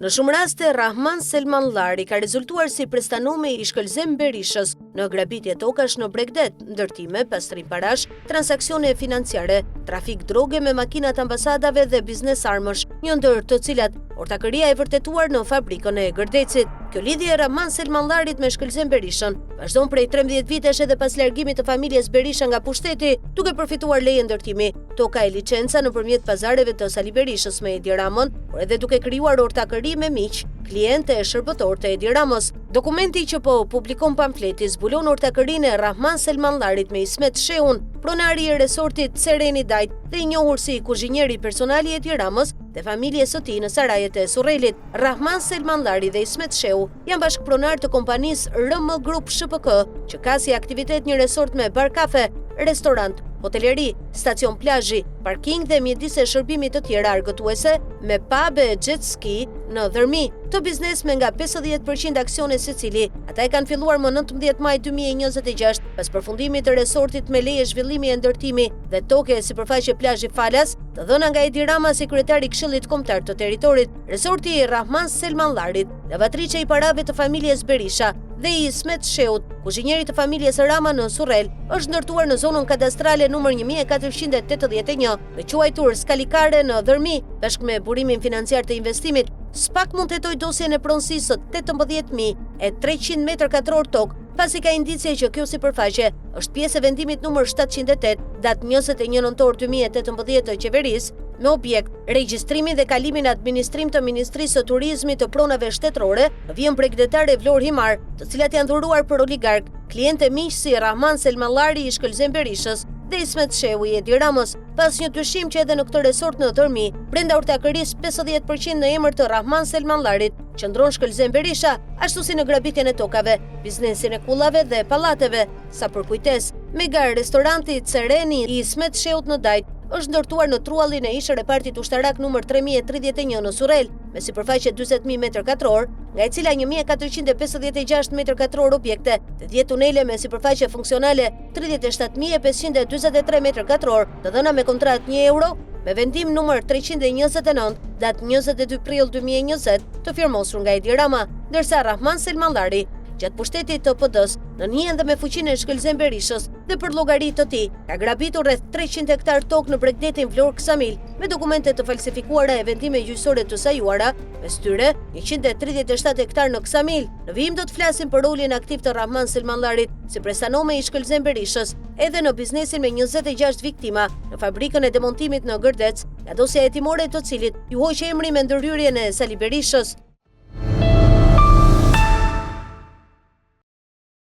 Në shumë raste, Rahman Selmanllari ka rezultuar si prestanome i Shkëlzem Berishës në grabitje tokash në Bregdet, ndërtime, pastrim parash, transaksione financiare, trafik droge me makinat ambasadave dhe biznes armësh, një ndër të cilat ortakëria e vërtetuar në fabrikën e Gërdecit. Kjo lidhje e Rahman Selmanllarit me Shkëlzem Berishën vazhdon prej 13 vitesh edhe pas largimit të familjes Berisha nga pushteti, duke përfituar leje ndërtimi, toka e licenca nëpërmjet pazareve të Sali Berishës me Edi Ramën, por edhe duke krijuar ortakëri me miq, klientë e shërbëtor të Edi Ramës. Dokumenti që po publikon pamfleti zbulon ortakërinë e Rahman Selmanllarit me Ismet Shehun, pronari i resortit Sereni Dajt dhe i njohur si kuzhinjeri personali i Edi Ramës dhe familjes së tij në Sarajet e Surrelit. Rahman Selmanllari dhe Ismet Shehu janë bashkëpronar të kompanisë RM Group SHPK, që ka si aktivitet një resort me bar kafe, restorant, hoteleri, stacion plazhi, parking dhe mjedise shërbimit të tjera argëtuese me pabe jet ski në Dhërmi. Të biznes me nga 50% aksione secili, ata e kanë filluar më 19 maj 2026 pas përfundimit të resortit me leje zhvillimi e ndërtimi dhe toke sipërfaqe plazhi Falas, të dhëna nga Edi Rama si kryetari i Këshillit Kombëtar të Territorit. Resorti i Rahman Selmanllarit, lavatriçe i parave të familjes Berisha dhe i Ismet Shehut, kuzhinjeri të familjes Rama në Surrel, është ndërtuar në zonën kadastrale numër 1481, me quajtur Skalikare në Dhërmi, bashkë me burimin financiar të investimit. SPAK mund të hetoj dosjen e pronësisë së 18.300 m2 tokë, pasi ka indicie që kjo sipërfaqe është pjesë e vendimit numër 708, datë 21 nëntor 2018 të qeverisë, me objekt regjistrimin dhe kalimin administrim të Ministrisë së Turizmit të pronave shtetërore në vijën bregdetare Vlorë Himar, të cilat janë dhuruar për oligark, klientë miq si Rahman Selmanllari i Shkëlzem Berishës dhe Ismet Shehu i Edi Ramës, pas një dyshim që edhe në këtë resort në Dhërmi, brenda ortakërisë 50% në emër të Rahman Selmanllarit, qëndron Shkëlzem Berisha, ashtu si në grabitjen e tokave, biznesin e kullave dhe pallateve. Sa për kujtes, mega restoranti Sereni i Ismet Shehut në Dajt është ndërtuar në truallin e ish repartit ushtarak numër 3031 në Surrel, me sipërfaqe 40.000 m2, nga e cila 1456 m2 objekte dhe 10 tunele me sipërfaqe funksionale 37.543 m2, të dhëna me kontratë €1, me vendim numër 329, datë 22 prill 2020, të firmosur nga Edi Rama, ndërsa Rahman Selmanllari gjatë pushtetit të PD-s, në njën dhe me fuqinë e Shkëlzem Berishës dhe për llogaritë të tij, ka grabitur rreth 300 hektar tokë në Bregdetin Vlorë Ksamil, me dokumente të falsifikuara e vendime gjyqësore të sajuara, mes tyre 137 hektar në Ksamil. Në vijim do të flasim për rolin aktiv të Rahman Selmanllarit si prestanome i Shkëlzem Berishës, edhe në biznesin me 26 viktima në fabrikën e demontimit në Gërdec, nga dosja hetimore të cilit ju hoqë emri me ndërhyrjen e Sali Berishës.